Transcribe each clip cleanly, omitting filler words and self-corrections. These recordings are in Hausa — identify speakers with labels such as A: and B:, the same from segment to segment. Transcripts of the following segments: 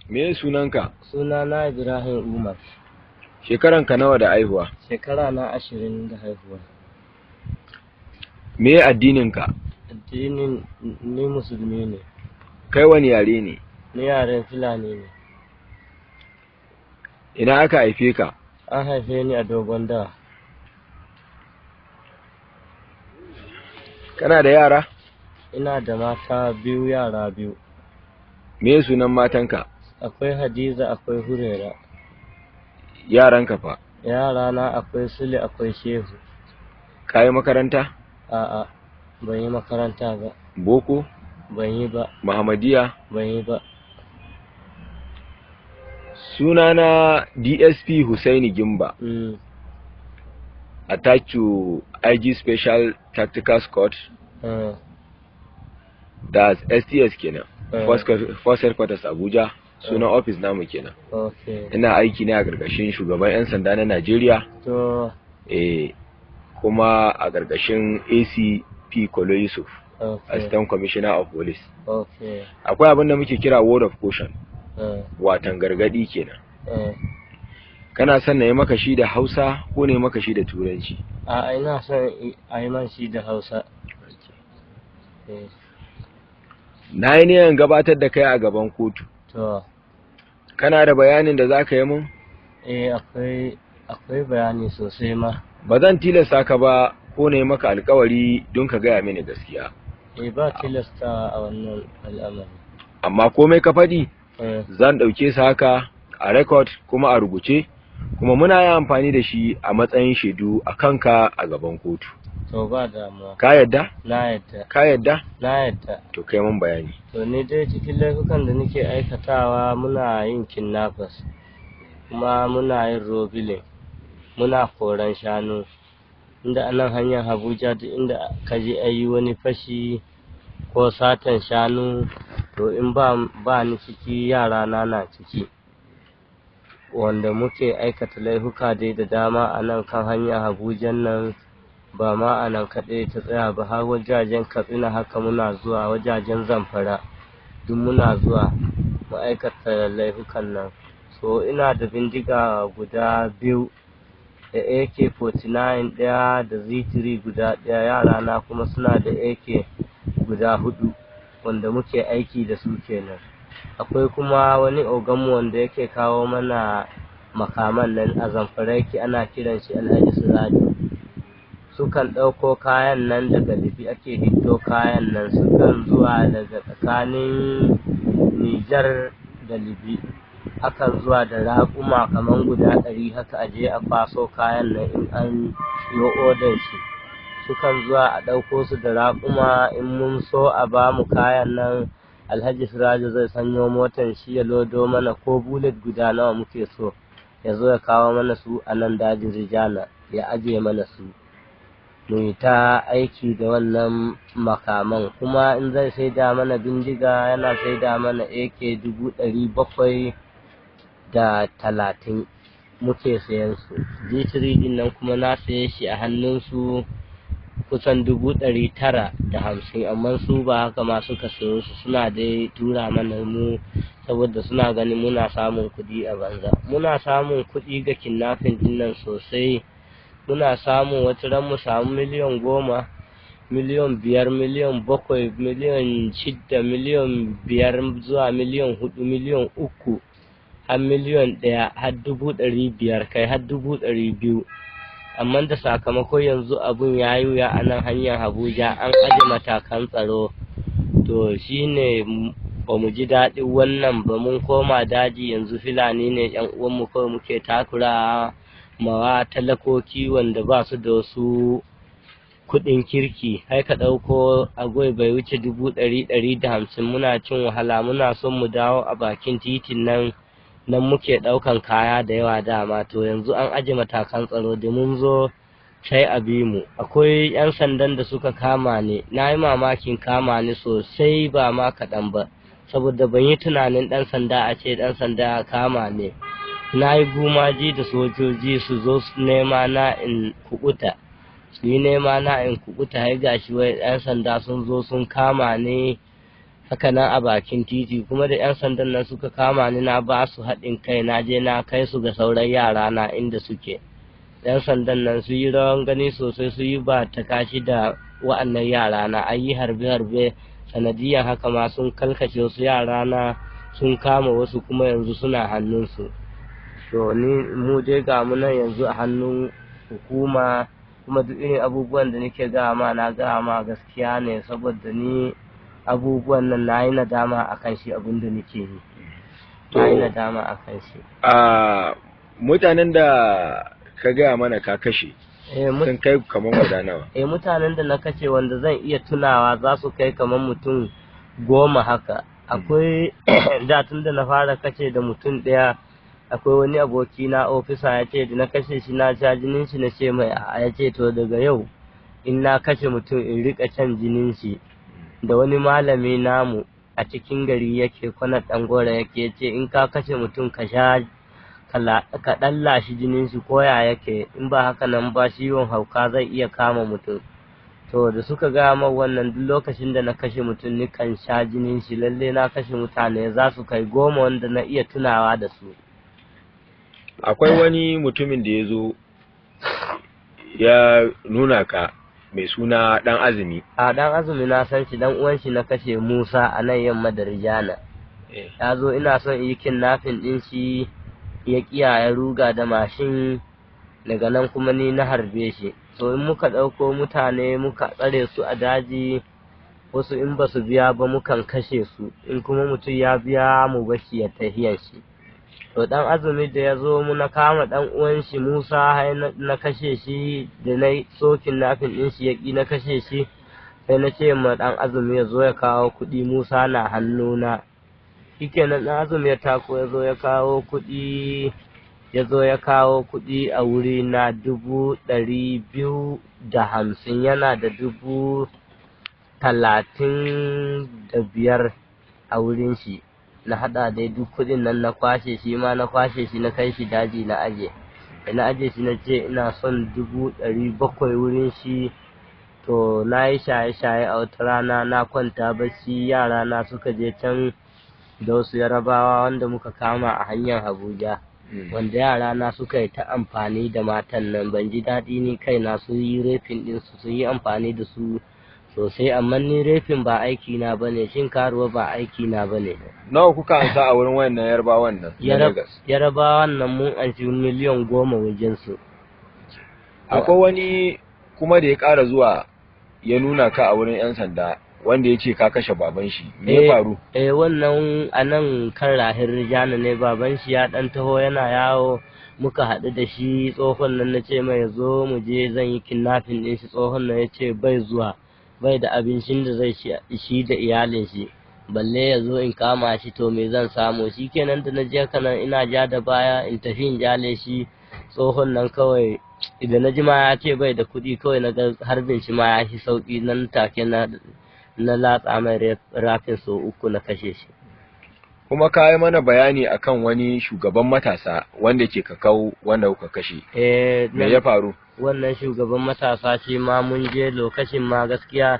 A: Me sunanka?
B: Sunana Ibrahim Umar.
A: Shekaranka nawa da haihuwa?
B: Shekara na 20 da haihuwa.
A: Me addininka?
B: Addinin ni musulmi ne.
A: Kai wani yare ne?
B: Ni yaren Fulani ne.
A: Ina aka haife ka?
B: An haife ni a Dogon Dawa.
A: Kana da yara?
B: Ina da mata biyu, yara biyu.
A: Me sunan matanka?
B: Akwai Hadiza, akwai Hurera.
A: Yaranka fa?
B: Yara na akwai Sule, akwai Shehu.
A: Ka yi makaranta?
B: A'a, ban yi makaranta ba.
A: Boko?
B: Ban yi ba.
A: Muhammadiya?
B: Ban yi ba.
A: Sunana DSP Hussaini Gimba. Attached to IG Special Tactical Squad. That's STS kenan. First Headquarters Abuja. Sunan office namu kenan.
B: Okay.
A: Ina aiki ne a gargashin shugaban 'yan sanda na Najeriya.
B: To.
A: Kuma a gargashin ACP Kolo Yusuf.
B: Okay.
A: Assistant Commissioner of Police.
B: Okay.
A: Akwai abin da muke kira word of caution. Watan gargadi kenan. Kana son na yi maka shi da Hausa ko ne maka shi da Turanci?
B: A'a, ina son a yi man shi da Hausa.
A: Na yi niyan gabatar da kai a gaban kotu.
B: To.
A: Kana da bayanin da za ka yi mun?
B: Akwai bayani sosai ma.
A: Ba zan tilasta ka ba ko ne maka alkawari don ka gaya mini gaskiya.
B: Ba tilasta a wannan al'amari.
A: Amma komai ka faɗi, zan ɗauke su haka a record kuma a rubuce, kuma muna yi amfani da shi a matsayin shaidu a kanka a gaban kotu.
B: To ba damuwa.
A: Ka yadda?
B: Na yadda.
A: Ka yadda?
B: Na yadda.
A: To kai mun bayani.
B: To ni dai cikin laifukan da nake aikatawa muna yin kidnappers, kuma muna yin robilin, muna koran shanu. Inda anan hanyar Abuja duk inda ka je ayi wani fashi ko satan shanu, to in ba ni ciki, yara na ciki. Wanda muke aikata laifuka dai da dama a nan kan hanyar Abuja nan, ba ma a nan kaɗai ta tsaya ba, har wajajen Katsina haka muna zuwa, wajajen Zamfara duk muna zuwa mu aikata laifukan nan. So ina da bindiga guda biyu, da AK-49 ɗaya da Z3 guda ɗaya, yara na kuma suna da AK guda 4 wanda muke aiki da su kenan. Akwai kuma wani oganmu wanda yake kawo mana makaman nan a Zamfara yake, ana kiran shi Alhaji Siraju. Sukan ɗauko kayan nan daga Libi, ake hiddo kayan nan, sukan zuwa daga tsakanin Nijar da Libi, akan zuwa da raƙuma kaman guda 100 haka aje a kwaso kayan nan in an yi odar shi. Sukan zuwa a ɗauko su da raƙuma, in mun so a ba mu kayan nan, Alhaji Siraju zai sanyo motar shi ya lodo mana ko bullet guda nawa muke so, ya zo ya kawo mana su a nan dajin Rijana, ya aje mana su. Mu yi ta aiki da wannan makaman, kuma in zai saida mana bindiga yana saida mana AK 730 muke sayan su. G3 din nan kuma na saye shi a hannunsu kusan 950, amma su ba haka ma suka sayo su, suna dai tura mana mu saboda suna ganin muna samun kuɗi a banza. Muna samun kuɗi ga kidnapping din nan sosai. Muna samun wata ran mu samu miliyan 10, miliyan 5, miliyan 7, miliyan 6, miliyan 5 zuwa miliyan 4, miliyan 3, har miliyan 1, har 500,000, kai har 200,000. Amma da sakamako yanzu abun ya yi wuya a nan hanyar Abuja, an aje matakan tsaro. To shine ba mu ji daɗin wannan ba, mun koma daji yanzu. Fulani ne 'yan uwanmu kawai muke takura mawa, talakoki wanda ba su da wasu kuɗin kirki. Hai ka ɗauko agwai bai wuce 100-150, muna cin wahala. Muna son mu dawo a bakin titin nan muke ɗaukan kaya da yawa dama. To yanzu an aje matakan tsaro, da mun zo sai a bi mu. Akwai 'yan sandan da suka kama ni, na yi mamakin kama ni sosai, ba ma kaɗan ba, saboda ban yi tunanin ɗan sanda a ce ɗan sanda ya kama ni. Na yi gumaji da sojoji su zo su nema na in kuɓuta, su yi nema na in kuɓuta. Hai gashi wai 'yan sanda sun zo sun kama ni, haka nan a bakin titi, kuma da 'yan sandan nan suka kama ni na ba su haɗin kai, na je na kai su ga sauran yara na inda suke. 'Yan sandan nan su yi rawan gani sosai, su yi ba ta kashi da wa'annan yara na, an yi harbe-harbe, sanadiyan haka ma sun kalkace wasu yara na, sun kama wasu kuma yanzu suna hannunsu. To mu dai ga mu nan yanzu a hannun hukuma, kuma duk irin abubuwan da nake gama na gama gaskiya ne, saboda ni abubuwan nan na yi nadama a kan shi, abin da nake yi na yi nadama a kan shi.
A: Mutanen da ka gaya mana ka kashe sun kai kamar guda nawa?
B: Mutanen da na kashe wanda zan iya tunawa za su kai kamar mutum 10 haka. Akwai da tun da na fara kashe da mutum ɗaya, akwai wani aboki na ofisa ya ce da na kashe shi na sha jinin shi, na ce mai a, ya ce to daga yau in na kashe mutum in rika can jinin shi. Da wani malami namu a cikin gari yake, Kwanar Ɗangora yake, ce in ka kashe mutum ka sha ka ɗalla shi jinin shi koya yake, in ba haka nan ba ciwon hauka zai iya kama mutum. To da suka gaya min wannan, duk lokacin da na kashe mutum ni kan sha jinin shi, lalle na kashe mutane za su kai 10 wanda na iya tunawa da su.
A: Akwai wani mutumin da ya zo ya nuna ka mai suna Dan Azumi.
B: Dan Azumi na san shi, dan uwan shi na kashe Musa a nan yamma da Rijana. Ya zo ina son yi kidnapping din shi, ya kiyaye ruga da mashin, daga nan kuma ni na harbe shi. To in muka ɗauko mutane muka tsare su a daji, wasu in ba su biya ba mukan kashe su, in kuma mutum ya biya mu bashi ya tahiyan shi. To Dan Azumi da ya zo mu na kama dan uwan shi Musa, na kashe shi, da na sokin nafin din shi yaki na kashe shi, sai na ce ma Dan Azumi ya zo ya kawo kuɗi, Musa na hannuna. Shikenan Dan Azumi ya tako ya zo ya kawo kuɗi, a wuri na 250, yana da 35 a wurin shi. Na haɗa dai duk kuɗin nan na kwashe shi, ma na kwashe shi na kai shi daji na aje. Da na aje shi na ce ina son 700 wurin shi. To na yi shaye-shaye a wata rana, na kwanta bacci, yara na suka je can da wasu Yarabawa wanda muka kama a hanyar Abuja, wanda yara na suka yi ta amfani da matan nan. Ban ji daɗi ni kaina, su yi rafin ɗinsu, su yi amfani da su sosai, amma ni refin ba aiki na bane, shin karuwa ba aiki na bane.
A: Nawa kuka ansa a wurin wayannan Yarbawan nan?
B: Yarbawan nan mun anshi 10 miliyan wajen su.
A: Akwai wani kuma da ya ƙara zuwa ya nuna ka a wurin 'yan sanda, wanda ya ce ka kashe baban shi, me ya faru?
B: Wannan a nan kan Rahir Rijana ne, baban shi ya ɗan taho yana yawo, muka haɗu da shi. Tsohon nan na ce mai zo mu je zan yi kidnapping ɗin shi, tsohon nan ya ce bai zuwa, bai da abincin da zai shi da iyalin shi, balle ya zo in kama shi, to me zan samu? Shikenan da na je kanan ina ja da baya in tafi in jale shi. Tsohon nan kawai idan na ji ma ya ce bai da kuɗi, kawai na ga harbin shi ma ya shi sauƙi, nan take na latsa mai rafin sau 3 na kashe shi.
A: Kuma ka yi mana bayani akan wani shugaban matasa wanda ke Kakau wanda kuka kashe. Me ya faru?
B: Wannan shugaban matasa shi ma mun je lokacin ma gaskiya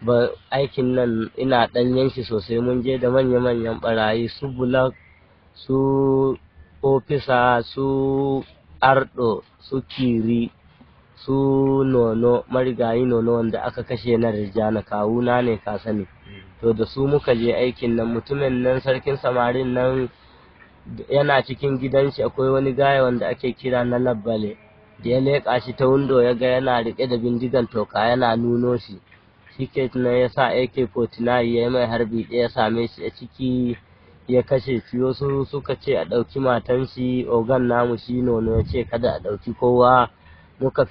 B: ba aikin nan ina ɗanyen shi sosai, mun je da manya-manyan barayi, su Bulak, su Ofisa, su Ardo, su Kiri, su Nono, marigayi Nono wanda aka kashe na Rijana, kawuna ne ka sani. To da su muka je aikin nan. Mutumin nan, sarkin samarin nan, yana cikin gidan shi akwai wani gaya wanda ake kira na Labbale. Da ya leƙa shi ta windo ya ga yana riƙe da bindigan toka yana nuno shi. Shikenan ya sa AK-49 ya yi mai harbi ɗaya, same shi a ciki ya kashe shi. Wasu suka ce a ɗauki matan shi, ogan namu shi Nono ya ce kada a ɗauki kowa, muka